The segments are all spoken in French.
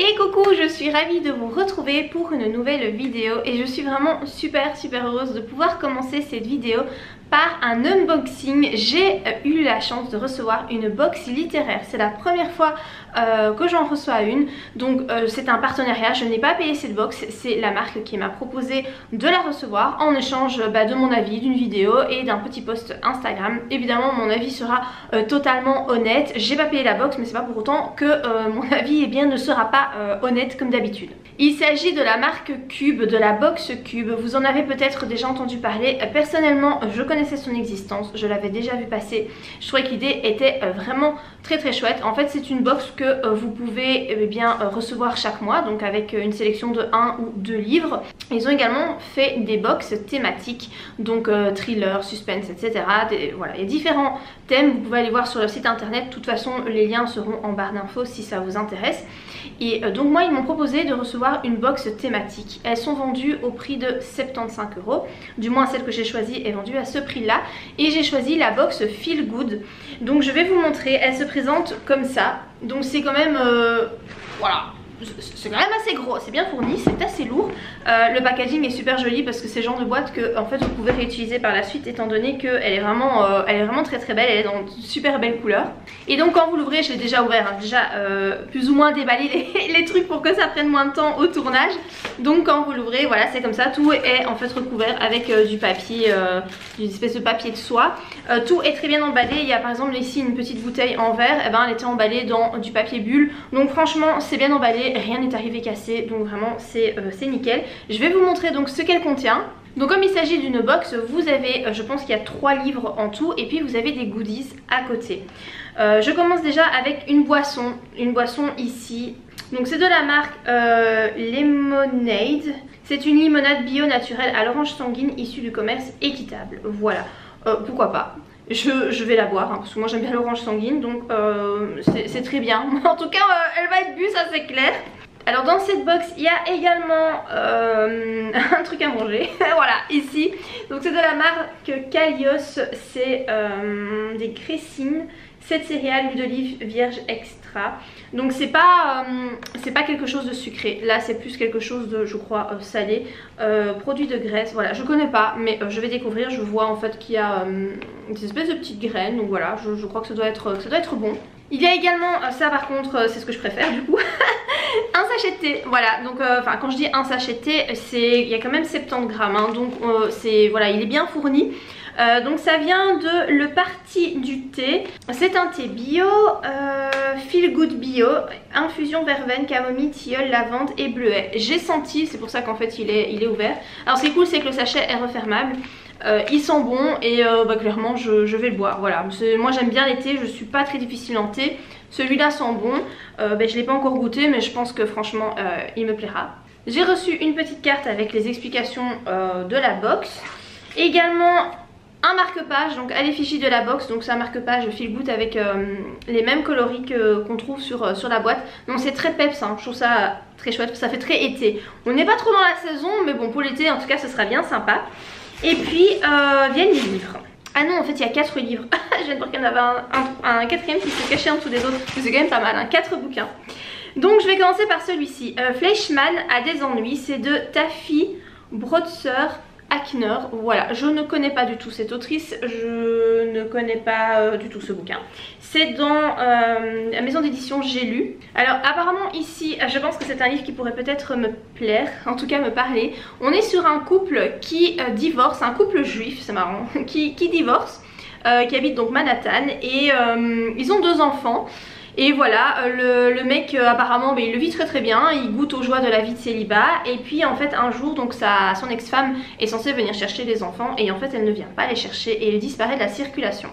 Et coucou, je suis ravie de vous retrouver pour une nouvelle vidéo et je suis vraiment super heureuse de pouvoir commencer cette vidéo par un unboxing. J'ai eu la chance de recevoir une box littéraire. C'est la première fois que j'en reçois une. Donc c'est un partenariat, je n'ai pas payé cette box. C'est la marque qui m'a proposé de la recevoir en échange de mon avis, d'une vidéo et d'un petit post Instagram. Évidemment mon avis sera totalement honnête. J'ai pas payé la box mais c'est pas pour autant que mon avis ne sera pas honnête comme d'habitude. Il s'agit de la marque Cube, de la box Cube. Vous en avez peut-être déjà entendu parler. Personnellement je connaissais son existence, je l'avais déjà vu passer. Je trouvais que l'idée était vraiment très chouette. En fait c'est une box que vous pouvez recevoir chaque mois, donc avec une sélection de 1 ou 2 livres. Ils ont également fait des box thématiques, donc thriller, suspense, etc. Voilà, il y a différents thèmes, vous pouvez aller voir sur le site internet. De toute façon les liens seront en barre d'infos si ça vous intéresse. Et donc moi ils m'ont proposé de recevoir une box thématique. Elles sont vendues au prix de 75 €, du moins celle que j'ai choisie est vendue à ce prix là. Et j'ai choisi la box Feel Good. Donc je vais vous montrer, elle se présente comme ça. Donc c'est quand même voilà, c'est quand même assez gros, c'est bien fourni, c'est assez lourd. Le packaging est super joli parce que c'est le genre de boîte que en fait vous pouvez réutiliser par la suite, étant donné qu'elle est vraiment très belle, elle est dans de super belles couleurs. Et donc quand vous l'ouvrez, je l'ai déjà ouvert, hein, déjà plus ou moins déballé les trucs pour que ça prenne moins de temps au tournage. Donc quand vous l'ouvrez, voilà, c'est comme ça, tout est en fait recouvert avec du papier, une espèce de papier de soie. Tout est très bien emballé. Il y a par exemple ici une petite bouteille en verre, et elle était emballée dans du papier bulle. Donc franchement c'est bien emballé, rien n'est arrivé cassé, donc vraiment c'est nickel. Je vais vous montrer donc ce qu'elle contient. Donc comme il s'agit d'une box, vous avez, je pense qu'il y a 3 livres en tout, et puis vous avez des goodies à côté. Je commence déjà avec une boisson ici. Donc c'est de la marque Lemonade. C'est une limonade bio naturelle à l'orange sanguine issue du commerce équitable. Voilà, pourquoi pas. Je vais la boire, hein, parce que moi j'aime bien l'orange sanguine, donc c'est très bien. En tout cas elle va être bu, ça c'est clair. Alors dans cette box il y a également un truc à manger. Voilà, ici. Donc c'est de la marque Kalios, c'est des cressines, 7 céréales, huile d'olive vierge extra. Donc c'est pas quelque chose de sucré. Là c'est plus quelque chose de, je crois, salé. Produit de graisse, voilà, je connais pas, mais je vais découvrir. Je vois en fait qu'il y a des espèces de petites graines. Donc voilà, je crois que ça doit être bon. Il y a également, ça par contre c'est ce que je préfère du coup, un sachet de thé. Voilà, donc quand je dis un sachet de thé, il y a quand même 70 grammes, hein, donc voilà, il est bien fourni. Donc ça vient de Le Parti du thé. C'est un thé bio, Feel Good bio, infusion verveine, camomille, tilleul, lavande et bleuet. J'ai senti, c'est pour ça qu'en fait il est ouvert. Alors ce qui est cool c'est que le sachet est refermable. Il sent bon et clairement je vais le boire. Voilà, moi j'aime bien les thés, je suis pas très difficile en thé. Celui-là sent bon, je l'ai pas encore goûté mais je pense que franchement il me plaira. J'ai reçu une petite carte avec les explications de la box. Également un marque-page, donc à l'effigie de la box, donc c'est un marque-page Feel Good avec les mêmes coloris qu'on trouve sur la boîte. Donc c'est très peps, hein, je trouve ça très chouette, ça fait très été. On n'est pas trop dans la saison mais bon pour l'été en tout cas ce sera bien sympa. Et puis viennent les livres. Ah non en fait il y a 4 livres. Je viens de voir qu'il y en avait un quatrième qui se cachait en dessous des autres. C'est quand même pas mal, hein, 4 bouquins. Donc je vais commencer par celui-ci. Fleischmann a des ennuis, c'est de Taffy Brotzer Ackner. Voilà, je ne connais pas du tout cette autrice, je ne connais pas du tout ce bouquin. C'est dans la maison d'édition J'ai lu. Alors apparemment ici, je pense que c'est un livre qui pourrait peut-être me plaire, en tout cas me parler. On est sur un couple qui divorce, un couple juif, c'est marrant, qui divorce, qui habite donc Manhattan et ils ont 2 enfants. Et voilà, le mec apparemment il le vit très bien, il goûte aux joies de la vie de célibat. Et puis en fait un jour donc son ex-femme est censée venir chercher les enfants et en fait elle ne vient pas les chercher et elle disparaît de la circulation.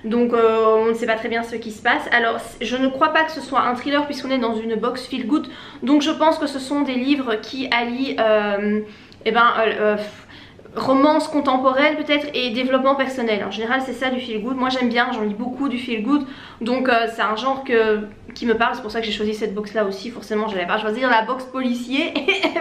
Donc on ne sait pas très bien ce qui se passe. Alors je ne crois pas que ce soit un thriller puisqu'on est dans une box Feel Good. Donc je pense que ce sont des livres qui allient romance contemporaine peut-être et développement personnel. En général c'est ça du feel good, moi j'aime bien, j'en lis beaucoup du feel good, donc c'est un genre qui me parle, c'est pour ça que j'ai choisi cette box là aussi. Forcément j'allais pas choisir la box policier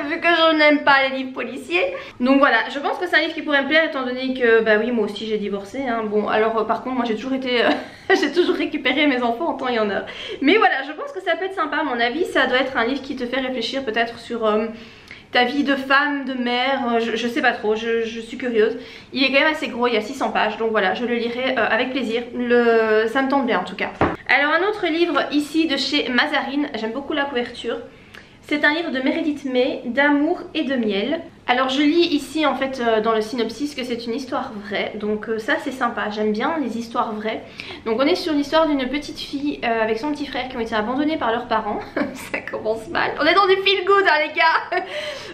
vu que je n'aime pas les livres policiers. Donc voilà, je pense que c'est un livre qui pourrait me plaire étant donné que bah oui moi aussi j'ai divorcé hein. Bon alors par contre moi j'ai toujours été j'ai toujours récupéré mes enfants en temps et en heure, mais voilà je pense que ça peut être sympa. À mon avis ça doit être un livre qui te fait réfléchir peut-être sur ta vie de femme, de mère, je sais pas trop, je suis curieuse. Il est quand même assez gros, il y a 600 pages, donc voilà, je le lirai avec plaisir. Ça me tente bien en tout cas. Alors un autre livre ici de chez Mazarine, j'aime beaucoup la couverture. C'est un livre de Meredith May, d'amour et de miel. Alors je lis ici en fait dans le synopsis que c'est une histoire vraie, donc ça c'est sympa, j'aime bien les histoires vraies. Donc on est sur l'histoire d'une petite fille avec son petit frère qui ont été abandonnés par leurs parents. Ça commence mal, on est dans du feel good hein les gars.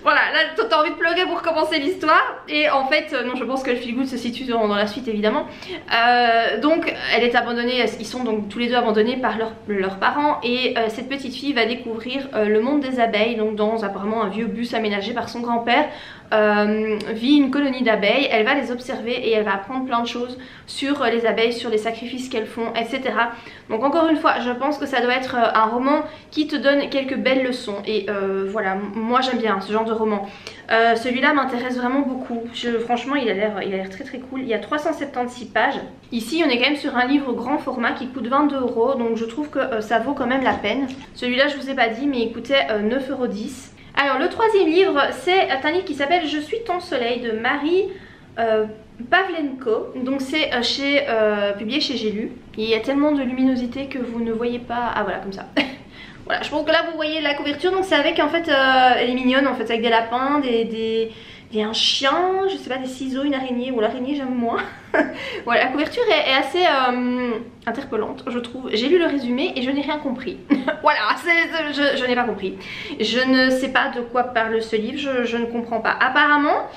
Voilà, là t'as envie de pleurer pour commencer l'histoire. Et en fait non, je pense que le feel good se situe dans la suite évidemment. Donc elle est abandonnée, ils sont donc tous les deux abandonnés par leurs parents. Et cette petite fille va découvrir le monde des abeilles, donc dans apparemment un vieux bus aménagé par son grand-père. Vit une colonie d'abeilles, elle va les observer et elle va apprendre plein de choses sur les abeilles, sur les sacrifices qu'elles font, etc. Donc encore une fois je pense que ça doit être un roman qui te donne quelques belles leçons. Et voilà, moi j'aime bien ce genre de roman. Celui-là m'intéresse vraiment beaucoup, franchement il a l'air très très cool. Il y a 376 pages. Ici on est quand même sur un livre grand format qui coûte 22 €, donc je trouve que ça vaut quand même la peine. Celui-là je vous ai pas dit mais il coûtait 9,10 €. Alors le troisième livre c'est un livre qui s'appelle Je suis ton soleil de Marie Pavlenko. Donc c'est publié chez J'ai lu. Il y a tellement de luminosité que vous ne voyez pas. Ah voilà comme ça. Voilà, je pense que là vous voyez la couverture. Donc c'est avec en fait elle est mignonne en fait, avec des lapins, un chien, je sais pas, des ciseaux, une araignée. Ou l'araignée j'aime moins. Voilà, la couverture est assez interpellante je trouve. J'ai lu le résumé et je n'ai rien compris. Voilà, je n'ai pas compris. Je ne sais pas de quoi parle ce livre, je ne comprends pas. Apparemment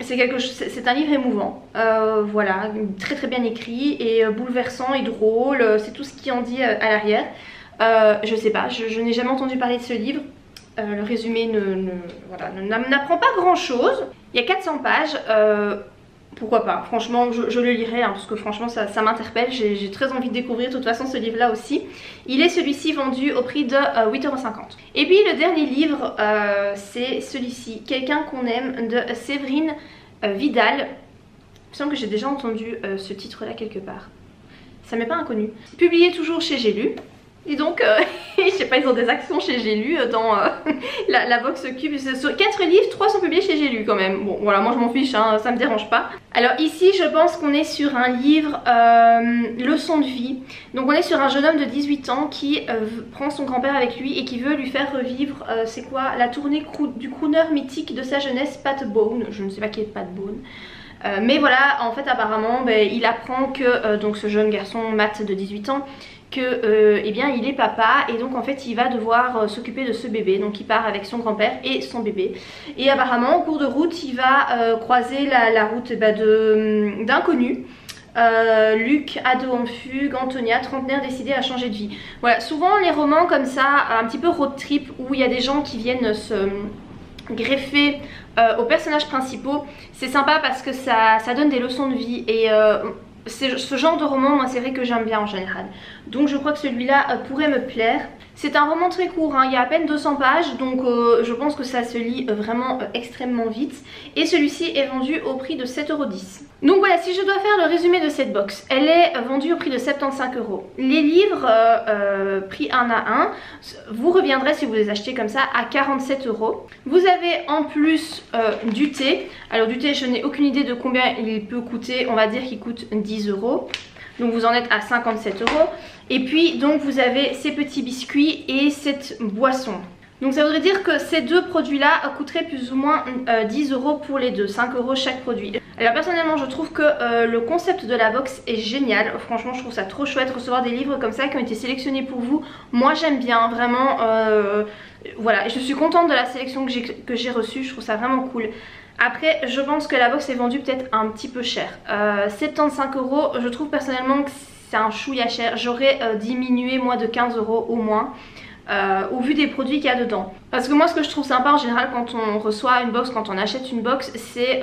c'est un livre émouvant, voilà, très très bien écrit et bouleversant et drôle. C'est tout ce qui en dit à l'arrière. Je sais pas, je n'ai jamais entendu parler de ce livre. Le résumé n'apprend pas grand chose. Il y a 400 pages. Pourquoi pas, franchement je le lirai hein, parce que franchement ça m'interpelle, j'ai très envie de découvrir de toute façon ce livre là aussi. Il est celui-ci vendu au prix de 8,50 €. Et puis le dernier livre c'est celui-ci, Quelqu'un qu'on aime de Séverine Vidal. Il me semble que j'ai déjà entendu ce titre là quelque part, ça m'est pas inconnu. Publié toujours chez J'ai lu. Et donc, je sais pas, ils ont des actions chez J'ai lu dans la box cube. Sur 4 livres, 3 sont publiés chez J'ai lu quand même. Bon, voilà, moi je m'en fiche, hein, ça me dérange pas. Alors ici, je pense qu'on est sur un livre leçon de vie. Donc on est sur un jeune homme de 18 ans qui prend son grand-père avec lui et qui veut lui faire revivre, c'est quoi, la tournée du crooner mythique de sa jeunesse, Pat Boone. Je ne sais pas qui est Pat Boone. Mais voilà, en fait apparemment, il apprend que donc ce jeune garçon, Matt de 18 ans, que eh bien il est papa et donc en fait il va devoir s'occuper de ce bébé. Donc il part avec son grand-père et son bébé et apparemment en cours de route il va croiser la route d'inconnus. Luc, ado en fugue, Antonia, trentenaire décidé à changer de vie. Voilà, souvent les romans comme ça, un petit peu road trip, où il y a des gens qui viennent se greffer aux personnages principaux, c'est sympa parce que ça donne des leçons de vie. Et ce genre de roman, moi c'est vrai que j'aime bien en général. Donc je crois que celui-là pourrait me plaire. C'est un roman très court, hein, il y a à peine 200 pages, donc je pense que ça se lit vraiment extrêmement vite. Et celui-ci est vendu au prix de 7,10 €. Donc voilà, si je dois faire le résumé de cette box, elle est vendue au prix de 75 €. Les livres pris un à un vous reviendraient, si vous les achetez comme ça, à 47 €. Vous avez en plus du thé. Alors du thé, je n'ai aucune idée de combien il peut coûter, on va dire qu'il coûte 10 €. Donc vous en êtes à 57 €. Et puis donc vous avez ces petits biscuits et cette boisson. Donc ça voudrait dire que ces deux produits là coûteraient plus ou moins 10 € pour les deux, 5 € chaque produit. Alors personnellement je trouve que le concept de la box est génial. Franchement je trouve ça trop chouette, recevoir des livres comme ça qui ont été sélectionnés pour vous. Moi j'aime bien vraiment, voilà, je suis contente de la sélection que j'ai reçue, je trouve ça vraiment cool. Après je pense que la box est vendue peut-être un petit peu cher, 75 €, je trouve personnellement que c'est un chouïa cher. J'aurais diminué moi de 15 € au moins. au vu des produits qu'il y a dedans. Parce que moi ce que je trouve sympa en général quand on reçoit une box, quand on achète une box, c'est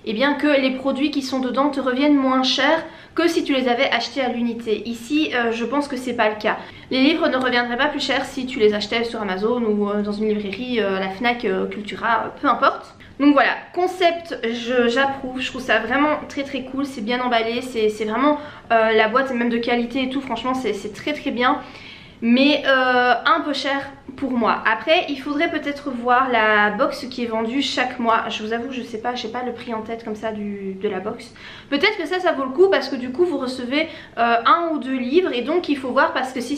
eh bien que les produits qui sont dedans te reviennent moins cher que si tu les avais achetés à l'unité. Ici je pense que c'est pas le cas. Les livres ne reviendraient pas plus cher si tu les achetais sur Amazon ou dans une librairie, la Fnac, Cultura, peu importe. Donc voilà, concept j'approuve, je trouve ça vraiment très cool, c'est bien emballé, c'est vraiment la boîte est même de qualité et tout, franchement c'est très bien. Mais un peu cher pour moi. Après il faudrait peut-être voir la box qui est vendue chaque mois. Je vous avoue je sais pas, j'ai pas le prix en tête comme ça de la box. Peut-être que ça vaut le coup parce que du coup vous recevez 1 ou 2 livres. Et donc il faut voir parce que si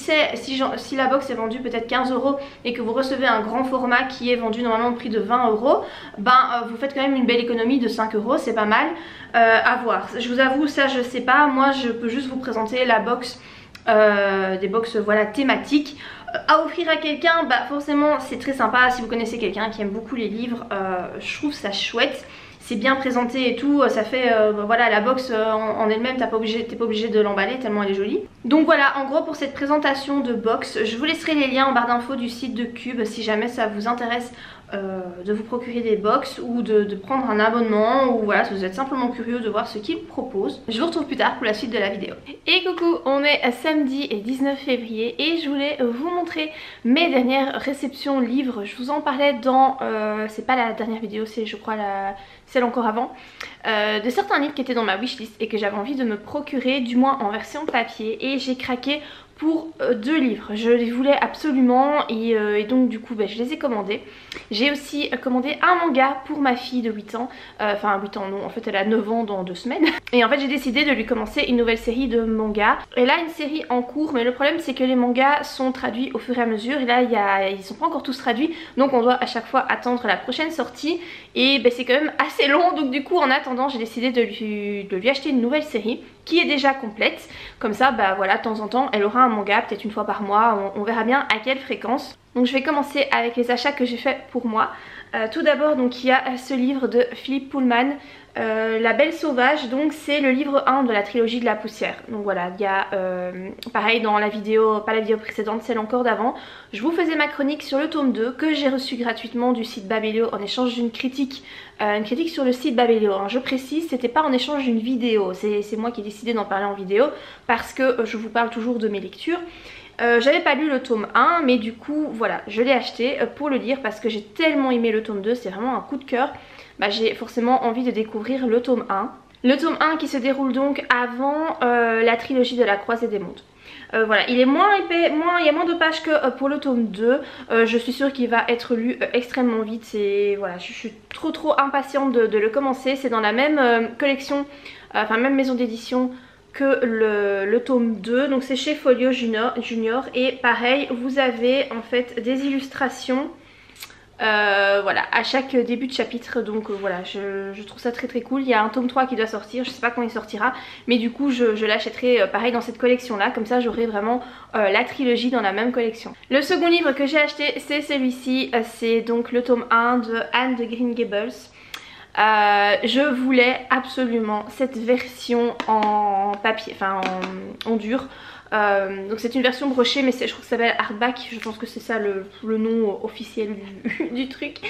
la box est vendue peut-être 15 € et que vous recevez un grand format qui est vendu normalement au prix de 20 €, ben vous faites quand même une belle économie de 5 €, c'est pas mal. À voir, je vous avoue ça je sais pas. Moi je peux juste vous présenter la box, des box voilà thématiques à offrir à quelqu'un. Bah forcément c'est très sympa si vous connaissez quelqu'un qui aime beaucoup les livres. Je trouve ça chouette, c'est bien présenté et tout, ça fait voilà la box en elle-même t'es pas obligé de l'emballer tellement elle est jolie. Donc voilà en gros pour cette présentation de box, je vous laisserai les liens en barre d'infos du site de Cube si jamais ça vous intéresse de vous procurer des box ou de prendre un abonnement, ou voilà si vous êtes simplement curieux de voir ce qu'ils proposent. Je vous retrouve plus tard pour la suite de la vidéo. Et coucou, on est à samedi et 19 février et je voulais vous montrer mes dernières réceptions livres. Je vous en parlais dans, c'est pas la dernière vidéo, c'est je crois celle encore avant, de certains livres qui étaient dans ma wishlist et que j'avais envie de me procurer, du moins en version papier, et j'ai craqué pour 2 livres. Je les voulais absolument et donc du coup je les ai commandés. J'ai aussi commandé un manga pour ma fille de 8 ans, enfin 8 ans non, en fait elle a 9 ans dans 2 semaines. Et en fait j'ai décidé de lui commencer une nouvelle série de mangas. Elle a une série en cours mais le problème c'est que les mangas sont traduits au fur et à mesure et là ils sont pas encore tous traduits, donc on doit à chaque fois attendre la prochaine sortie et c'est quand même assez long. Donc du coup en attendant j'ai décidé de lui acheter une nouvelle série qui est déjà complète, comme ça voilà de temps en temps elle aura un manga peut-être une fois par mois, on verra bien à quelle fréquence. Donc je vais commencer avec les achats que j'ai fait pour moi. Tout d'abord donc il y a ce livre de Philippe Pullman, La Belle Sauvage, donc c'est le livre 1 de la trilogie de la poussière. Donc voilà, il y a pareil dans la vidéo, pas la vidéo précédente, celle encore d'avant, je vous faisais ma chronique sur le tome 2 que j'ai reçu gratuitement du site Babelio en échange d'une critique. Une critique sur le site Babelio, hein. Je précise, c'était pas en échange d'une vidéo, c'est moi qui ai décidé d'en parler en vidéo parce que je vous parle toujours de mes lectures. J'avais pas lu le tome 1 mais du coup voilà je l'ai acheté pour le lire parce que j'ai tellement aimé le tome 2, c'est vraiment un coup de cœur. J'ai forcément envie de découvrir le tome 1. Le tome 1 qui se déroule donc avant la trilogie de la Croisée des Mondes. Voilà, il est moins épais, il y a moins de pages que pour le tome 2. Je suis sûre qu'il va être lu extrêmement vite. Et voilà, je suis trop impatiente de le commencer. C'est dans la même collection, enfin même maison d'édition que le tome 2. Donc c'est chez Folio Junior. Et pareil, vous avez en fait des illustrations. Voilà, à chaque début de chapitre, donc voilà, je trouve ça très cool. Il y a un tome 3 qui doit sortir, je sais pas quand il sortira, mais du coup je l'achèterai pareil dans cette collection là, comme ça j'aurai vraiment la trilogie dans la même collection. Le second livre que j'ai acheté c'est celui-ci, c'est donc le tome 1 de Anne de Green Gables. Je voulais absolument cette version en papier, enfin en dur. Donc c'est une version brochée mais je trouve que ça s'appelle hardback, je pense que c'est ça le nom officiel du truc.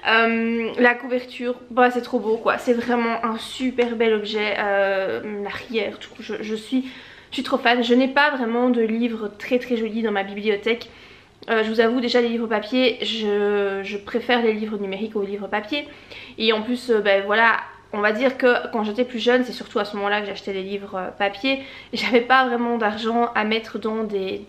La couverture, c'est trop beau quoi, c'est vraiment un super bel objet, l'arrière, je suis trop fan. Je n'ai pas vraiment de livres très jolis dans ma bibliothèque. Je vous avoue déjà les livres papier, je préfère les livres numériques aux livres papier. Et en plus voilà, on va dire que quand j'étais plus jeune, c'est surtout à ce moment là que j'achetais des livres papier. J'avais pas vraiment d'argent à mettre dans des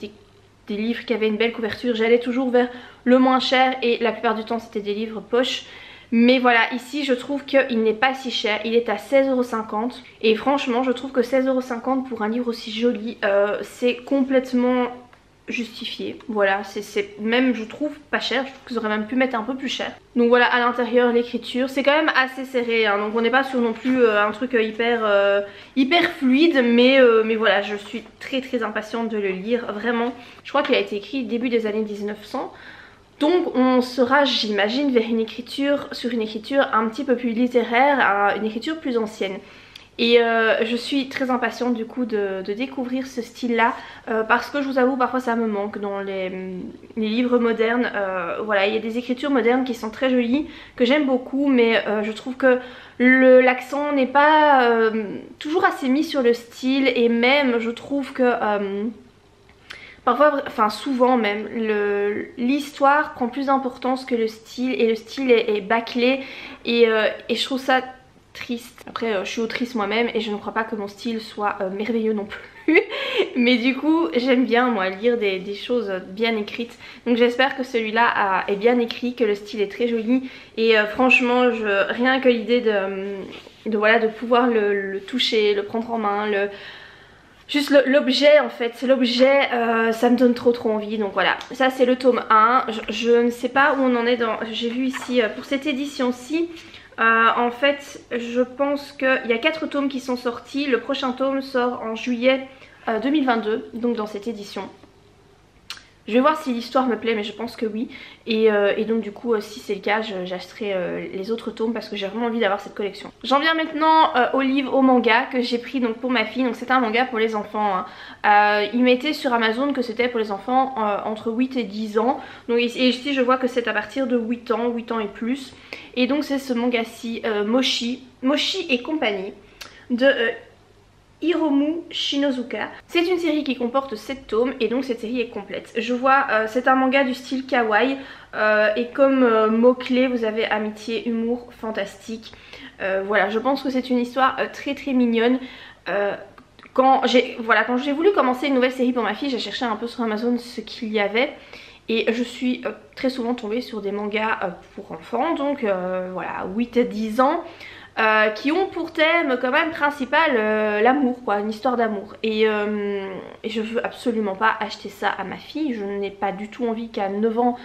livres qui avaient une belle couverture. J'allais toujours vers le moins cher et la plupart du temps c'était des livres poche. Mais voilà, ici je trouve qu'il n'est pas si cher, il est à 16,50 € et franchement je trouve que 16,50 € pour un livre aussi joli, c'est complètement justifié. Voilà, c'est même je trouve pas cher, je trouve qu'ils auraient même pu mettre un peu plus cher. Donc voilà, à l'intérieur l'écriture c'est quand même assez serré hein, donc on n'est pas sur non plus un truc hyper fluide, mais voilà, je suis très impatiente de le lire, vraiment. Je crois qu'il a été écrit début des années 1900, donc on sera j'imagine vers sur une écriture un petit peu plus littéraire, une écriture plus ancienne. Et je suis très impatiente du coup de découvrir ce style là parce que je vous avoue parfois ça me manque dans les livres modernes. Voilà, il y a des écritures modernes qui sont très jolies, que j'aime beaucoup, mais je trouve que l'accent n'est pas toujours assez mis sur le style, et même je trouve que parfois, enfin souvent même, l'histoire prend plus d'importance que le style, et le style est bâclé, et je trouve ça triste. Après je suis autrice moi-même et je ne crois pas que mon style soit merveilleux non plus mais du coup j'aime bien moi lire des choses bien écrites, donc j'espère que celui-là est bien écrit, que le style est très joli, et franchement rien que l'idée voilà, de pouvoir le toucher, le prendre en main, juste l'objet en fait, c'est l'objet, ça me donne trop envie. Donc voilà, ça c'est le tome 1. Je ne sais pas où on en est dans, j'ai vu ici pour cette édition-ci. En fait je pense qu'il y a 4 tomes qui sont sortis. Le prochain tome sort en juillet 2022, donc dans cette édition. Je vais voir si l'histoire me plaît, mais je pense que oui. Et donc du coup si c'est le cas, j'achèterai les autres tomes parce que j'ai vraiment envie d'avoir cette collection. J'en viens maintenant au manga que j'ai pris donc pour ma fille. Donc c'est un manga pour les enfants, hein. Il mettait sur Amazon que c'était pour les enfants entre 8 et 10 ans. Donc, et ici je vois que c'est à partir de 8 ans et plus. Et donc c'est ce manga-ci, Mochi et compagnie, de Hiromu Shinozuka. C'est une série qui comporte 7 tomes et donc cette série est complète. Je vois, c'est un manga du style kawaii et comme mot-clé vous avez amitié, humour, fantastique. Voilà, je pense que c'est une histoire très mignonne. Quand j'ai voulu commencer une nouvelle série pour ma fille, j'ai cherché un peu sur Amazon ce qu'il y avait. Et je suis très souvent tombée sur des mangas pour enfants, donc voilà, 8 à 10 ans. Qui ont pour thème quand même principal l'amour, quoi, une histoire d'amour. Et je veux absolument pas acheter ça à ma fille. Je n'ai pas du tout envie qu'à 9 ans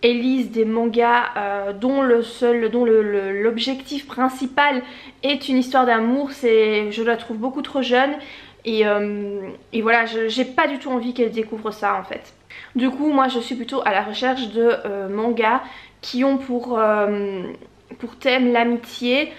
elle lise des mangas dont l'objectif principal est une histoire d'amour. Je la trouve beaucoup trop jeune. Et voilà, j'ai pas du tout envie qu'elle découvre ça en fait. Du coup moi je suis plutôt à la recherche de mangas qui ont pour thème l'amitié,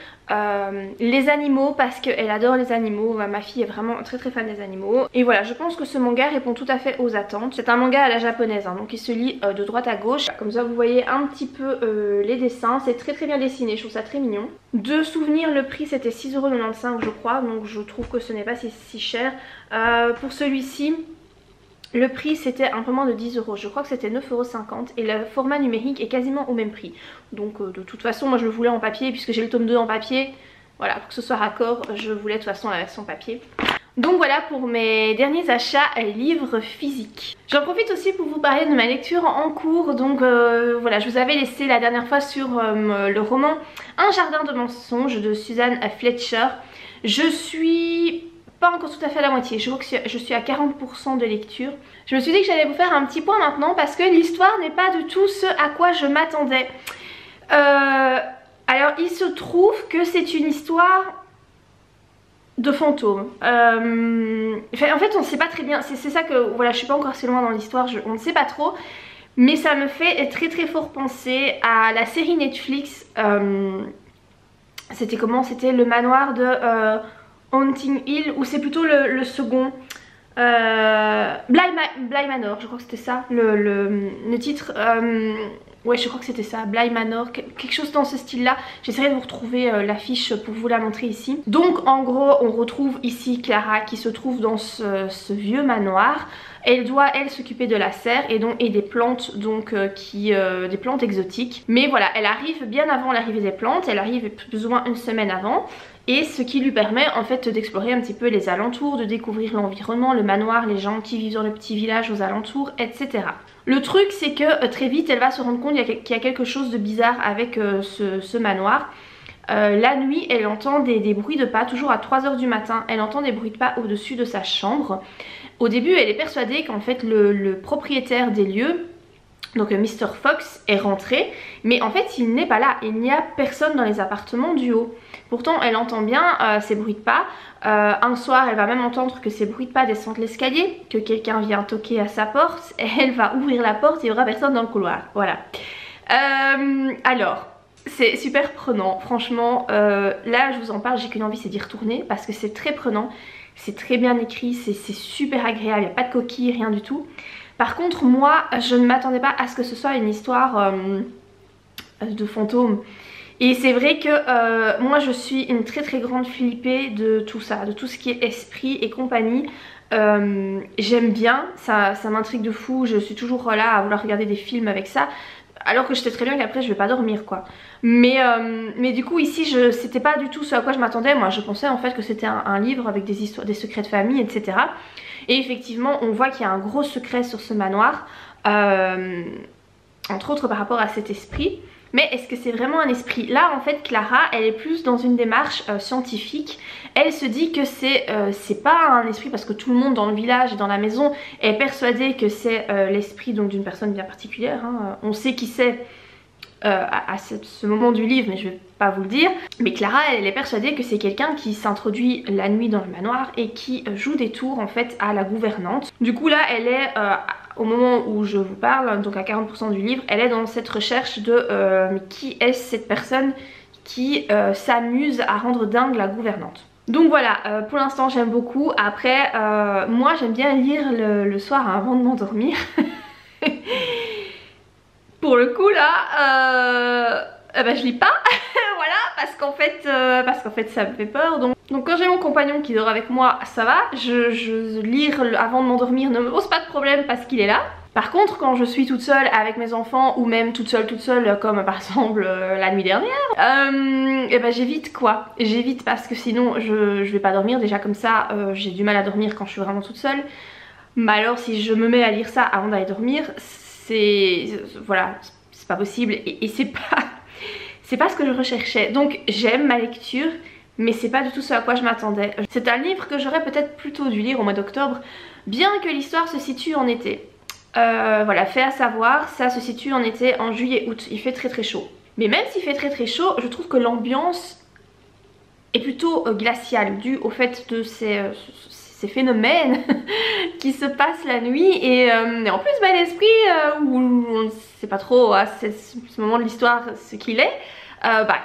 les animaux, parce qu'elle adore les animaux. Ma fille est vraiment très fan des animaux. Et voilà, je pense que ce manga répond tout à fait aux attentes. C'est un manga à la japonaise, hein, donc il se lit de droite à gauche. Comme ça vous voyez un petit peu les dessins. C'est très bien dessiné, je trouve ça très mignon. De souvenir, le prix c'était 6,95 € je crois, donc je trouve que ce n'est pas si cher. Pour celui-ci, le prix c'était un peu moins de 10 €, je crois que c'était 9,50 € et le format numérique est quasiment au même prix. Donc de toute façon moi je le voulais en papier puisque j'ai le tome 2 en papier. Voilà, pour que ce soit raccord, je voulais de toute façon la version papier. Donc voilà pour mes derniers achats livres physiques. J'en profite aussi pour vous parler de ma lecture en cours. Donc voilà, je vous avais laissé la dernière fois sur le roman Un jardin de mensonges de Suzanne Fletcher. Je suis pas encore tout à fait à la moitié, je vois que je suis à 40% de lecture. Je me suis dit que j'allais vous faire un petit point maintenant parce que l'histoire n'est pas du tout ce à quoi je m'attendais. Alors il se trouve que c'est une histoire de fantômes. En fait on sait pas très bien, c'est ça que voilà, je suis pas encore assez loin dans l'histoire, on ne sait pas trop. Mais ça me fait très fort penser à la série Netflix. C'était comment? C'était le manoir de Haunting Hill, ou c'est plutôt le second, Bly Manor, je crois que c'était ça le titre. Ouais, je crois que c'était ça, Bly Manor, quelque chose dans ce style là. J'essaierai de vous retrouver l'affiche pour vous la montrer ici. Donc en gros on retrouve ici Clara qui se trouve dans ce vieux manoir. Elle doit s'occuper de la serre et des plantes, donc des plantes exotiques. Mais voilà, elle arrive bien avant l'arrivée des plantes, elle arrive plus ou moins une semaine avant. Et ce qui lui permet en fait d'explorer un petit peu les alentours, de découvrir l'environnement, le manoir, les gens qui vivent dans le petit village aux alentours, etc. Le truc c'est que très vite elle va se rendre compte qu'il y a quelque chose de bizarre avec ce manoir. La nuit elle entend des bruits de pas, toujours à 3 h du matin, elle entend des bruits de pas au-dessus de sa chambre. Au début elle est persuadée qu'en fait le propriétaire des lieux, donc Mr. Fox, est rentré, mais en fait il n'est pas là, il n'y a personne dans les appartements du haut. Pourtant elle entend bien ces bruits de pas. Un soir elle va même entendre que ces bruits de pas descendent l'escalier, que quelqu'un vient toquer à sa porte, et elle va ouvrir la porte et il n'y aura personne dans le couloir. Voilà. Alors C'est super prenant, franchement. Là je vous en parle, j'ai qu'une envie, c'est d'y retourner parce que c'est très prenant, c'est très bien écrit, c'est super agréable, il n'y a pas de coquilles, rien du tout. Par contre moi je ne m'attendais pas à ce que ce soit une histoire de fantômes. Et c'est vrai que moi je suis une très grande flippée de tout ça, de tout ce qui est esprit et compagnie. J'aime bien, ça m'intrigue de fou, je suis toujours là à vouloir regarder des films avec ça. Alors que je sais très bien qu'après je vais pas dormir quoi. Mais du coup ici c'était pas du tout ce à quoi je m'attendais. Moi je pensais en fait que c'était un livre avec des histoires, des secrets de famille, etc. Et effectivement on voit qu'il y a un gros secret sur ce manoir, entre autres par rapport à cet esprit. Mais est-ce que c'est vraiment un esprit? Là en fait Clara elle est plus dans une démarche scientifique. Elle se dit que c'est pas un esprit parce que tout le monde dans le village et dans la maison est persuadé que c'est l'esprit donc d'une personne bien particulière, hein. On sait qui c'est à ce moment du livre mais je vais pas vous le dire. Mais Clara elle est persuadée que c'est quelqu'un qui s'introduit la nuit dans le manoir et qui joue des tours en fait à la gouvernante. Du coup là elle est au moment où je vous parle, donc à 40% du livre, elle est dans cette recherche de qui est cette personne qui s'amuse à rendre dingue la gouvernante. Donc voilà, pour l'instant j'aime beaucoup. Après, moi j'aime bien lire le soir avant de m'endormir. Pour le coup là, je lis pas, voilà, parce qu'en fait ça me fait peur. Donc quand j'ai mon compagnon qui dort avec moi, ça va, lire avant de m'endormir ne me pose pas de problème parce qu'il est là. Par contre quand je suis toute seule avec mes enfants ou même toute seule comme par exemple la nuit dernière, j'évite quoi. J'évite parce que sinon je vais pas dormir. Déjà comme ça j'ai du mal à dormir quand je suis vraiment toute seule. Mais alors si je me mets à lire ça avant d'aller dormir, voilà, c'est pas possible et c'est pas ce que je recherchais. Donc j'aime ma lecture mais c'est pas du tout ce à quoi je m'attendais. C'est un livre que j'aurais peut-être plutôt dû lire au mois d'octobre, bien que l'histoire se situe en été. Voilà, fait à savoir, ça se situe en été, en juillet-août, il fait très chaud. Mais même s'il fait très chaud, je trouve que l'ambiance est plutôt glaciale, due au fait de ces phénomènes qui se passent la nuit et en plus l'esprit où on ne sait pas trop à ce moment de l'histoire ce qu'il est,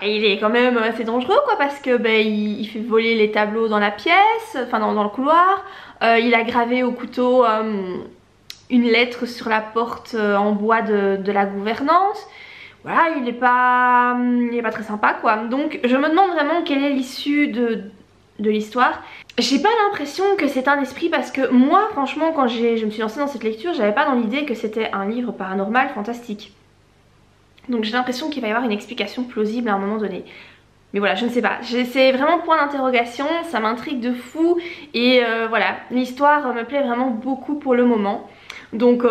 il est quand même assez dangereux quoi, parce que il fait voler les tableaux dans la pièce, enfin dans le couloir, il a gravé au couteau une lettre sur la porte en bois de la gouvernante. Voilà, il est pas très sympa quoi. Donc je me demande vraiment quelle est l'issue de l'histoire. J'ai pas l'impression que c'est un esprit parce que moi franchement quand je me suis lancée dans cette lecture, j'avais pas dans l'idée que c'était un livre paranormal fantastique. Donc j'ai l'impression qu'il va y avoir une explication plausible à un moment donné. Mais voilà, je ne sais pas, c'est vraiment point d'interrogation, ça m'intrigue de fou et voilà, l'histoire me plaît vraiment beaucoup pour le moment. Donc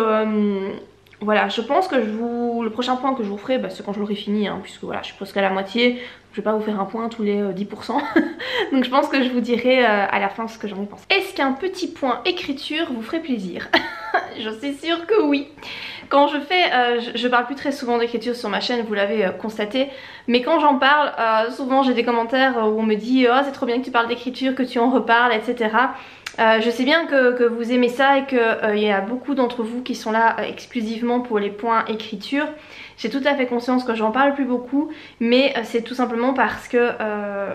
voilà, je pense que le prochain point que je vous ferai, c'est quand je l'aurai fini, hein, puisque voilà, je suis presque à la moitié. Je vais pas vous faire un point tous les 10%. Donc je pense que je vous dirai à la fin ce que j'en ai pensé. Est-ce qu'un petit point écriture vous ferait plaisir? Je suis sûre que oui. Quand je fais, je parle plus très souvent d'écriture sur ma chaîne, vous l'avez constaté. Mais quand j'en parle, souvent j'ai des commentaires où on me dit « Oh c'est trop bien que tu parles d'écriture, que tu en reparles, etc. » Je sais bien que vous aimez ça et qu'il y a beaucoup d'entre vous qui sont là exclusivement pour les points écriture. J'ai tout à fait conscience que j'en parle plus beaucoup, mais c'est tout simplement parce que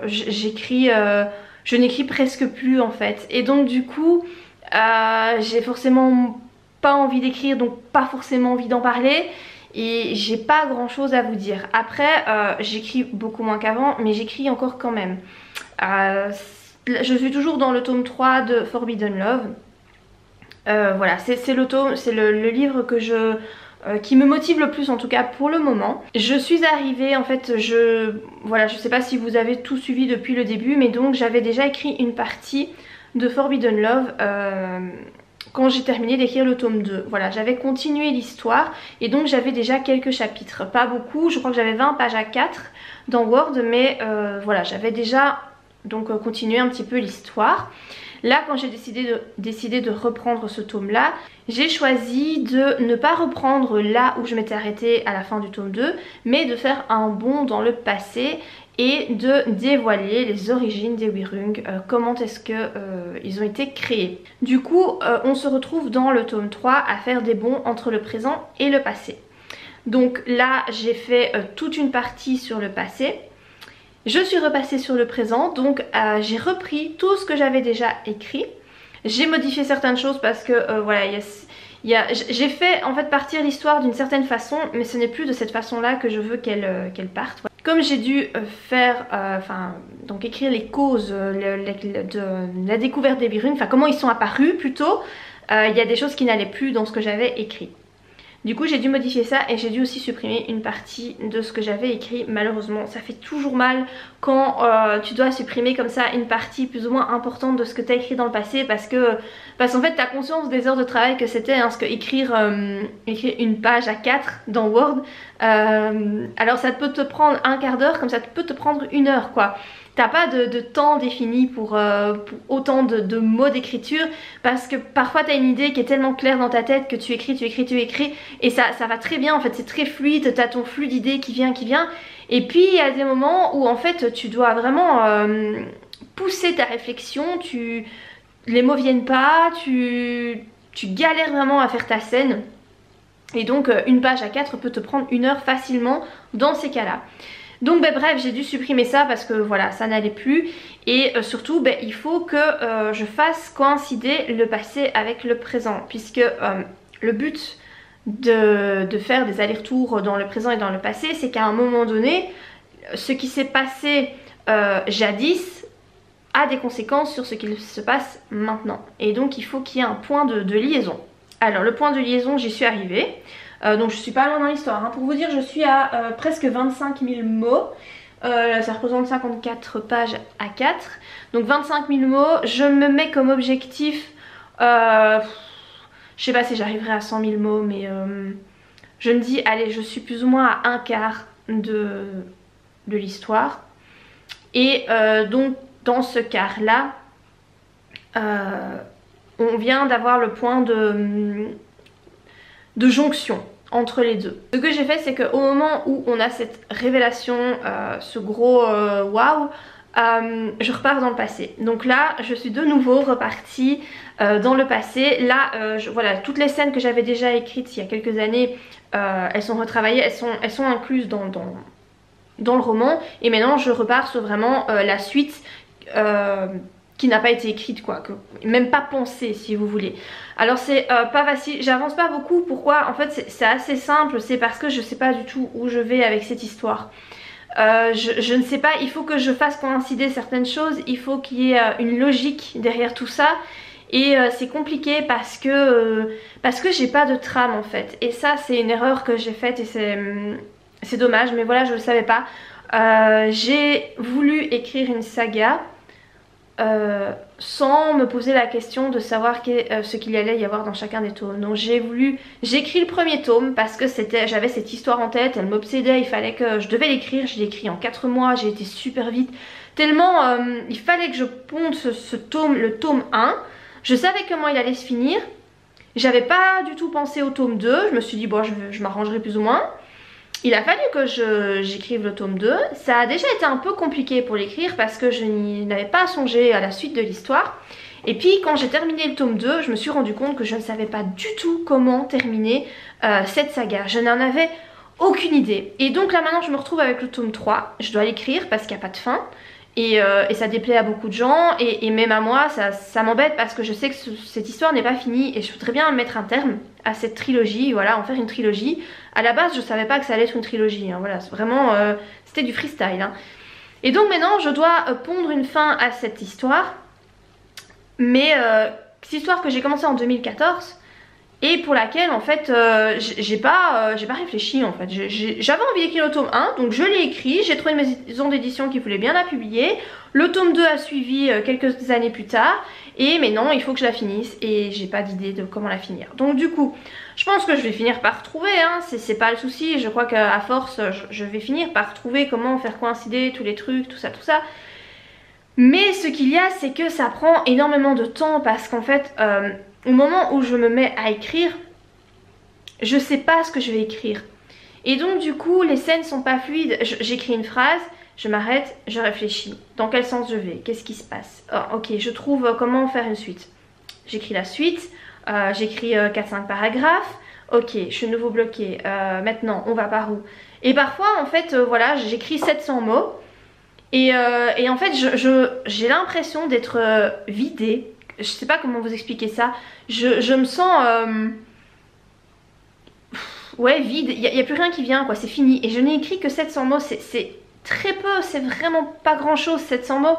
je n'écris presque plus en fait. Et donc du coup, j'ai forcément pas envie d'écrire, donc pas forcément envie d'en parler. Et j'ai pas grand chose à vous dire. Après, j'écris beaucoup moins qu'avant, mais j'écris encore quand même. Je suis toujours dans le tome 3 de Forbidden Love. Voilà, c'est le livre que qui me motive le plus en tout cas pour le moment. Je suis arrivée en fait, voilà, je sais pas si vous avez tout suivi depuis le début, mais donc j'avais déjà écrit une partie de Forbidden Love quand j'ai terminé d'écrire le tome 2. Voilà, j'avais continué l'histoire et donc j'avais déjà quelques chapitres, pas beaucoup, je crois que j'avais 20 pages à 4 dans Word, mais voilà, j'avais déjà donc continué un petit peu l'histoire. Là quand j'ai décidé de reprendre ce tome là, j'ai choisi de ne pas reprendre là où je m'étais arrêtée à la fin du tome 2, mais de faire un bond dans le passé et de dévoiler les origines des Wyrung, comment est-ce que ils ont été créés. Du coup on se retrouve dans le tome 3 à faire des bonds entre le présent et le passé. Donc là j'ai fait toute une partie sur le passé. Je suis repassée sur le présent, donc j'ai repris tout ce que j'avais déjà écrit. J'ai modifié certaines choses parce que voilà, j'ai fait en fait partir l'histoire d'une certaine façon, mais ce n'est plus de cette façon-là que je veux qu'elle parte. Comme j'ai dû faire, donc écrire les causes de la découverte des Birunes, enfin comment ils sont apparus plutôt, il y a des choses qui n'allaient plus dans ce que j'avais écrit. Du coup j'ai dû modifier ça et j'ai dû aussi supprimer une partie de ce que j'avais écrit. Malheureusement ça fait toujours mal quand tu dois supprimer comme ça une partie plus ou moins importante de ce que tu as écrit dans le passé, parce qu'en fait tu as conscience des heures de travail que c'était, hein, parce que écrire une page à 4 dans Word, alors ça peut te prendre un quart d'heure comme ça peut te prendre une heure quoi. T'as pas de temps défini pour autant de mots d'écriture, parce que parfois t'as une idée qui est tellement claire dans ta tête que tu écris et ça va très bien en fait, c'est très fluide, t'as ton flux d'idées qui vient. Et puis il y a des moments où en fait tu dois vraiment pousser ta réflexion, les mots viennent pas, tu galères vraiment à faire ta scène. Et donc une page à 4 peut te prendre une heure facilement dans ces cas-là. Donc bref, j'ai dû supprimer ça parce que voilà, ça n'allait plus. Et surtout il faut que je fasse coïncider le passé avec le présent, puisque le but de faire des allers-retours dans le présent et dans le passé, c'est qu'à un moment donné, ce qui s'est passé jadis a des conséquences sur ce qui se passe maintenant. Et donc il faut qu'il y ait un point de liaison. Alors le point de liaison, j'y suis arrivée. Donc je suis pas loin dans l'histoire, hein. Pour vous dire, je suis à presque 25 000 mots. Ça représente 54 pages à 4. Donc 25 000 mots. Je me mets comme objectif, je sais pas si j'arriverai à 100 000 mots, mais je me dis, allez, je suis plus ou moins à un quart de l'histoire. Et donc dans ce quart là, on vient d'avoir le point de jonction entre les deux. Ce que j'ai fait, c'est qu'au moment où on a cette révélation, ce gros waouh, je repars dans le passé. Donc là je suis de nouveau repartie dans le passé. Là voilà, toutes les scènes que j'avais déjà écrites il y a quelques années, elles sont retravaillées, elles sont incluses dans le roman. Et maintenant je repars sur vraiment la suite qui n'a pas été écrite quoi, même pas pensée si vous voulez. Alors c'est pas facile, j'avance pas beaucoup. Pourquoi? En fait c'est assez simple, c'est parce que je sais pas du tout où je vais avec cette histoire. Je ne sais pas, il faut que je fasse coïncider certaines choses, il faut qu'il y ait une logique derrière tout ça. Et c'est compliqué parce que j'ai pas de trame en fait. Et ça c'est une erreur que j'ai faite et c'est dommage, mais voilà, je le savais pas. J'ai voulu écrire une saga sans me poser la question de savoir ce qu'il y allait y avoir dans chacun des tomes. Donc j'ai écrit le premier tome parce que j'avais cette histoire en tête, elle m'obsédait, il fallait que je devais l'écrire. Je l'ai écrit en 4 mois, j'ai été super vite, tellement il fallait que je ponde ce tome, le tome 1. Je savais comment il allait se finir, j'avais pas du tout pensé au tome 2, je me suis dit bon je m'arrangerai plus ou moins. Il a fallu que j'écrive le tome 2. Ça a déjà été un peu compliqué pour l'écrire parce que je n'avais pas songé à la suite de l'histoire. Et puis quand j'ai terminé le tome 2, je me suis rendu compte que je ne savais pas du tout comment terminer cette saga. Je n'en avais aucune idée. Et donc là maintenant je me retrouve avec le tome 3. Je dois l'écrire parce qu'il n'y a pas de fin. Et ça déplaît à beaucoup de gens et même à moi ça m'embête parce que je sais que cette histoire n'est pas finie et je voudrais bien mettre un terme à cette trilogie, voilà, en faire une trilogie. À la base je savais pas que ça allait être une trilogie, hein, voilà, vraiment c'était du freestyle, hein. Et donc maintenant je dois pondre une fin à cette histoire, mais cette histoire que j'ai commencée en 2014 et pour laquelle en fait j'ai pas réfléchi en fait. J'avais envie d'écrire le tome 1, donc je l'ai écrit, j'ai trouvé une maison d'édition qui voulait bien la publier. Le tome 2 a suivi quelques années plus tard, et maintenant il faut que je la finisse et j'ai pas d'idée de comment la finir. Donc du coup je pense que je vais finir par trouver, hein, c'est pas le souci. Je crois qu'à force je vais finir par trouver comment faire coïncider tous les trucs, tout ça. Mais ce qu'il y a, c'est que ça prend énormément de temps parce qu'en fait au moment où je me mets à écrire, je sais pas ce que je vais écrire. Et donc du coup les scènes sont pas fluides. J'écris une phrase, je m'arrête, je réfléchis. Dans quel sens je vais? Qu'est-ce qui se passe? Oh, ok, je trouve comment faire une suite. J'écris la suite, j'écris 4-5 paragraphes. Ok, je suis de nouveau bloquée. Maintenant, on va par où? Et parfois, en fait, voilà, j'écris 700 mots. Et en fait, j'ai l'impression d'être vidée. Je sais pas comment vous expliquer ça. Je me sens... ouais, vide. Il y a plus rien qui vient, quoi. C'est fini. Et je n'ai écrit que 700 mots. C'est très peu. C'est vraiment pas grand-chose, 700 mots.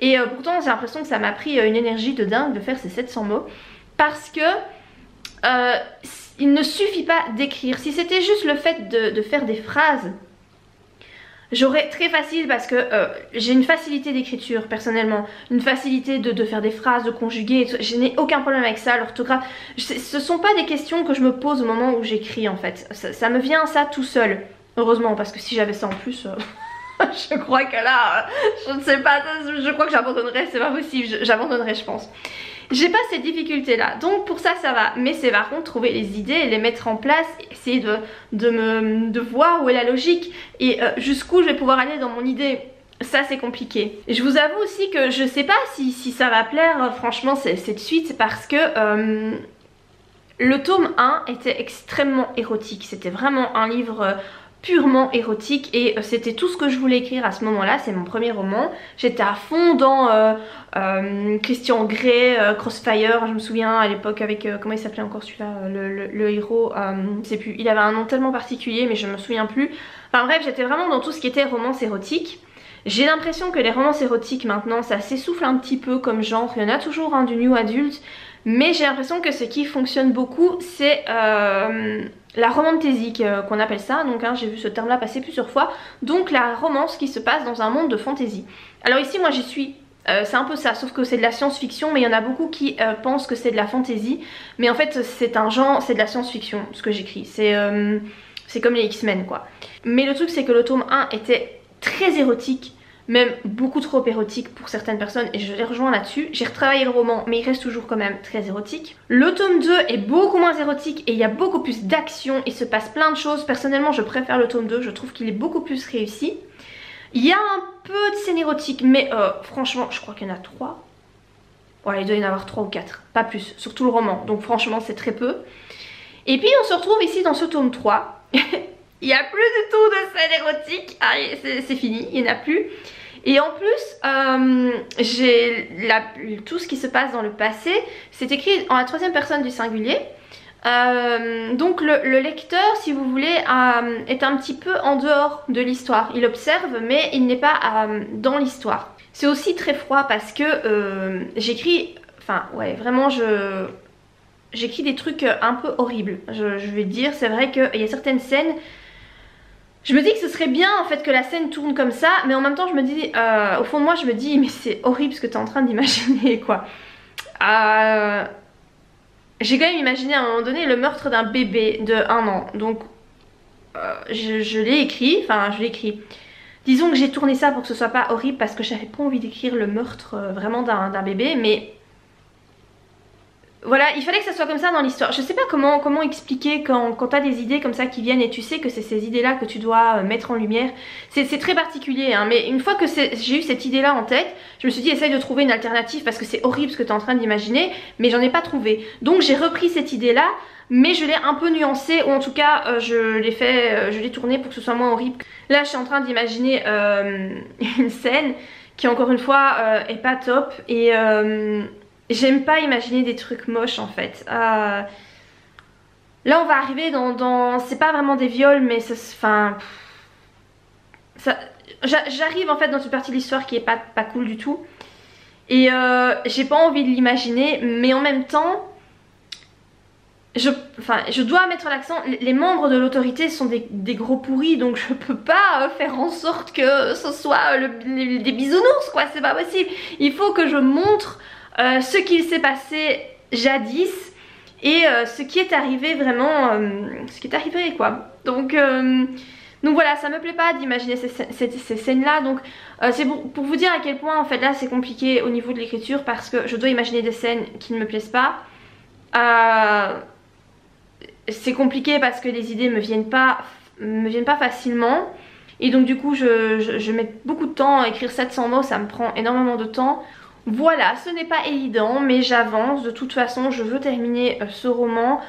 Et pourtant, j'ai l'impression que ça m'a pris une énergie de dingue de faire ces 700 mots. Parce que... il ne suffit pas d'écrire. Si c'était juste le fait de faire des phrases, j'aurais très facile parce que j'ai une facilité d'écriture personnellement, une facilité de faire des phrases, de conjuguer, je n'ai aucun problème avec ça, l'orthographe. Ce sont pas des questions que je me pose au moment où j'écris en fait, ça me vient ça tout seul, heureusement, parce que si j'avais ça en plus... je crois que là, je ne sais pas, je crois que j'abandonnerais, c'est pas possible, j'abandonnerais je pense. J'ai pas ces difficultés là, donc pour ça ça va, mais c'est par contre trouver les idées et les mettre en place, essayer de voir où est la logique et jusqu'où je vais pouvoir aller dans mon idée. Ça c'est compliqué. Et je vous avoue aussi que je sais pas si ça va plaire, franchement cette suite, parce que le tome 1 était extrêmement érotique, c'était vraiment un livre... purement érotique et c'était tout ce que je voulais écrire à ce moment là, c'est mon premier roman. J'étais à fond dans Christian Grey, Crossfire, je me souviens à l'époque avec, comment il s'appelait encore celui-là, le héros, je sais plus, il avait un nom tellement particulier mais je me souviens plus. Enfin bref, j'étais vraiment dans tout ce qui était romance érotique. J'ai l'impression que les romances érotiques maintenant ça s'essouffle un petit peu comme genre, il y en a toujours du new adulte, mais j'ai l'impression que ce qui fonctionne beaucoup c'est... la romantasy qu'on appelle ça, donc j'ai vu ce terme là passer plusieurs fois, donc la romance qui se passe dans un monde de fantasy. Alors ici moi j'y suis, c'est un peu ça, sauf que c'est de la science-fiction, mais il y en a beaucoup qui pensent que c'est de la fantasy, mais en fait c'est un genre, c'est de la science-fiction ce que j'écris, c'est comme les X-Men quoi. Mais le truc c'est que le tome 1 était très érotique, même beaucoup trop érotique pour certaines personnes et je les rejoins là-dessus. J'ai retravaillé le roman mais il reste toujours quand même très érotique. Le tome 2 est beaucoup moins érotique et il y a beaucoup plus d'action, il se passe plein de choses. Personnellement je préfère le tome 2, je trouve qu'il est beaucoup plus réussi. Il y a un peu de scènes érotiques mais franchement je crois qu'il y en a 3. Ouais, il doit y en avoir 3 ou 4, pas plus, sur tout le roman, donc franchement c'est très peu. Et puis on se retrouve ici dans ce tome 3. Il n'y a plus du tout de scène érotique, c'est fini, il n'y en a plus. Et en plus, j'ai tout ce qui se passe dans le passé, c'est écrit en la troisième personne du singulier. Donc le lecteur, si vous voulez, est un petit peu en dehors de l'histoire. Il observe, mais il n'est pas dans l'histoire. C'est aussi très froid parce que j'écris, enfin ouais, vraiment j'écris des trucs un peu horribles. Je vais dire, c'est vrai qu'il y a certaines scènes... Je me dis que ce serait bien en fait que la scène tourne comme ça, mais en même temps je me dis, au fond de moi je me dis mais c'est horrible ce que tu es en train d'imaginer quoi. J'ai quand même imaginé à un moment donné le meurtre d'un bébé de 1 an, donc je l'ai écrit, enfin je l'ai écrit. Disons que j'ai tourné ça pour que ce soit pas horrible parce que j'avais pas envie d'écrire le meurtre vraiment d'un bébé, mais... Voilà, il fallait que ça soit comme ça dans l'histoire. Je sais pas comment expliquer quand t'as des idées comme ça qui viennent et tu sais que c'est ces idées là que tu dois mettre en lumière. C'est très particulier hein, mais une fois que j'ai eu cette idée là en tête, je me suis dit essaye de trouver une alternative parce que c'est horrible ce que t'es en train d'imaginer, mais j'en ai pas trouvé. Donc j'ai repris cette idée là, mais je l'ai un peu nuancée, ou en tout cas je l'ai tournée pour que ce soit moins horrible. Là je suis en train d'imaginer une scène qui encore une fois est pas top et... j'aime pas imaginer des trucs moches en fait. Là on va arriver dans c'est pas vraiment des viols mais enfin... J'arrive en fait dans une partie de l'histoire qui est pas cool du tout. Et j'ai pas envie de l'imaginer mais en même temps... je dois mettre l'accent, les membres de l'autorité sont des gros pourris donc je peux pas faire en sorte que ce soit des bisounours quoi, c'est pas possible. Il faut que je montre... ce qu'il s'est passé jadis et ce qui est arrivé vraiment, ce qui est arrivé quoi. Donc voilà, ça me plaît pas d'imaginer ces scènes là, donc c'est pour vous dire à quel point en fait là c'est compliqué au niveau de l'écriture parce que je dois imaginer des scènes qui ne me plaisent pas. C'est compliqué parce que les idées me viennent pas facilement et donc du coup je mets beaucoup de temps à écrire 700 mots, ça me prend énormément de temps. Voilà, ce n'est pas évident mais j'avance, de toute façon je veux terminer ce roman.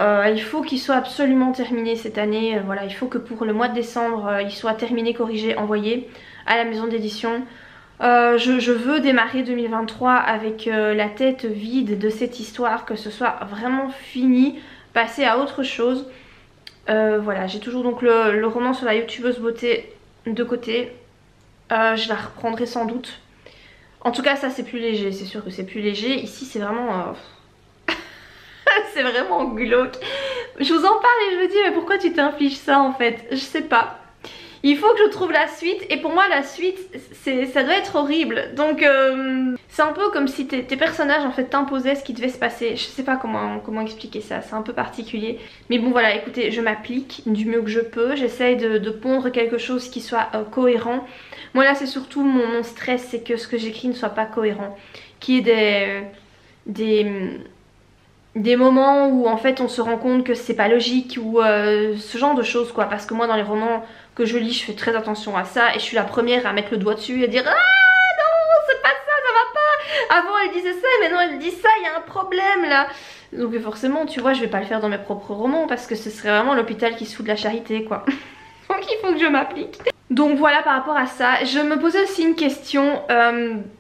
Il faut qu'il soit absolument terminé cette année. Voilà, il faut que pour le mois de décembre, il soit terminé, corrigé, envoyé à la maison d'édition. Je veux démarrer 2023 avec la tête vide de cette histoire, que ce soit vraiment fini, passer à autre chose. Voilà, j'ai toujours donc le roman sur la youtubeuse beauté de côté. Je la reprendrai sans doute. En tout cas, ça c'est plus léger, c'est sûr que c'est plus léger. Ici c'est vraiment... c'est vraiment glauque. Je vous en parle et je me dis mais pourquoi tu t'infliges ça en fait? Je sais pas. Il faut que je trouve la suite et pour moi la suite ça doit être horrible. Donc c'est un peu comme si tes personnages en fait t'imposaient ce qui devait se passer. Je sais pas comment expliquer ça, c'est un peu particulier. Mais bon voilà, écoutez, je m'applique du mieux que je peux. J'essaye de pondre quelque chose qui soit cohérent. Moi là c'est surtout mon stress, c'est que ce que j'écris ne soit pas cohérent. Qu'il y ait des moments où en fait on se rend compte que c'est pas logique ou ce genre de choses quoi. Parce que moi dans les romans que je lis je fais très attention à ça et je suis la première à mettre le doigt dessus et à dire ah non c'est pas ça, ça va pas, avant elle disait ça et maintenant elle dit ça, il y a un problème là. Donc forcément tu vois je vais pas le faire dans mes propres romans parce que ce serait vraiment l'hôpital qui se fout de la charité quoi. Donc il faut que je m'applique. Donc voilà par rapport à ça, je me posais aussi une question,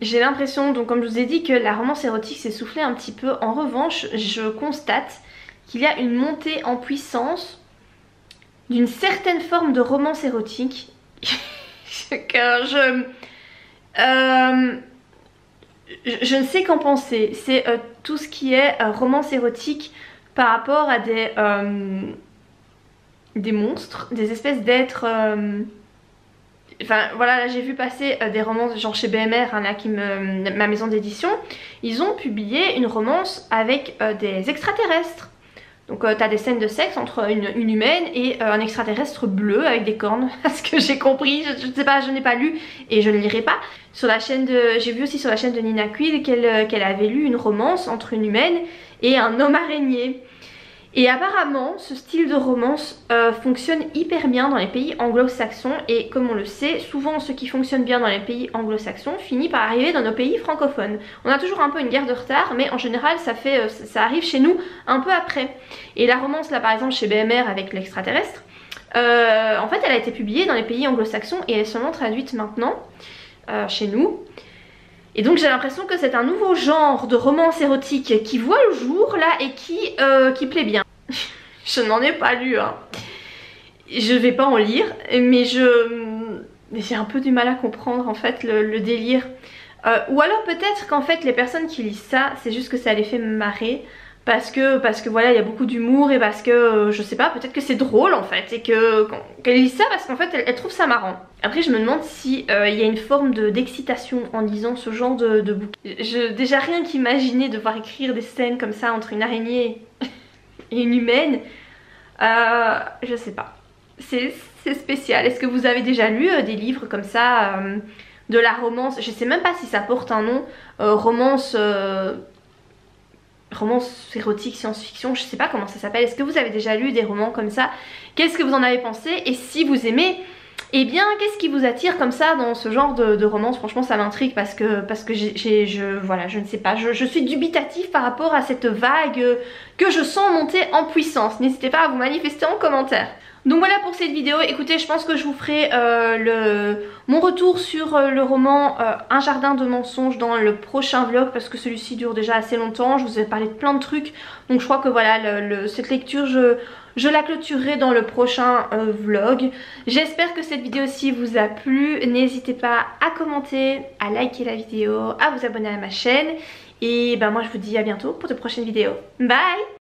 j'ai l'impression, donc comme je vous ai dit, que la romance érotique s'est soufflée un petit peu. En revanche, je constate qu'il y a une montée en puissance d'une certaine forme de romance érotique que je ne sais qu'en penser. C'est tout ce qui est romance érotique par rapport à des monstres, des espèces d'êtres... Enfin voilà, là j'ai vu passer des romances genre chez BMR, hein, là, ma maison d'édition. Ils ont publié une romance avec des extraterrestres. Donc t'as des scènes de sexe entre une humaine et un extraterrestre bleu avec des cornes. À ce que j'ai compris, je ne sais pas, je n'ai pas lu et je ne lirai pas. Sur la chaîne j'ai vu aussi sur la chaîne de Nina Quill qu'elle avait lu une romance entre une humaine et un homme araignée. Et apparemment ce style de romance fonctionne hyper bien dans les pays anglo-saxons. Et comme on le sait, souvent ce qui fonctionne bien dans les pays anglo-saxons finit par arriver dans nos pays francophones. On a toujours un peu une guerre de retard, mais en général ça arrive chez nous un peu après. Et la romance là par exemple chez BMR avec l'extraterrestre, en fait elle a été publiée dans les pays anglo-saxons et elle est seulement traduite maintenant chez nous. Et donc j'ai l'impression que c'est un nouveau genre de romance érotique qui voit le jour là et qui plaît bien. Je n'en ai pas lu hein. Je vais pas en lire mais j'ai un peu du mal à comprendre en fait le délire. Ou alors peut-être qu'en fait les personnes qui lisent ça c'est juste que ça les fait marrer. Parce que voilà il y a beaucoup d'humour et parce que je sais pas, peut-être que c'est drôle en fait et qu'elle lit ça parce qu'en fait elle trouve ça marrant. Après je me demande si il y a une forme d'excitation en lisant ce genre de bouquin. Déjà rien qu'imaginer devoir écrire des scènes comme ça entre une araignée et une humaine, je sais pas, c'est spécial. Est-ce que vous avez déjà lu des livres comme ça, de la romance, je sais même pas si ça porte un nom, romance érotique, science-fiction, je sais pas comment ça s'appelle. Est-ce que vous avez déjà lu des romans comme ça? Qu'est-ce que vous en avez pensé? Et si vous aimez, eh bien qu'est-ce qui vous attire comme ça dans ce genre de romance? Franchement ça m'intrigue parce que voilà, je ne sais pas, je suis dubitative par rapport à cette vague que je sens monter en puissance. N'hésitez pas à vous manifester en commentaire. Donc voilà pour cette vidéo. Écoutez, je pense que je vous ferai mon retour sur le roman Un jardin de mensonges dans le prochain vlog parce que celui-ci dure déjà assez longtemps. Je vous ai parlé de plein de trucs, donc je crois que voilà, cette lecture je la clôturerai dans le prochain vlog. J'espère que cette vidéo-ci vous a plu. N'hésitez pas à commenter, à liker la vidéo, à vous abonner à ma chaîne. Et ben moi je vous dis à bientôt pour de prochaines vidéos. Bye!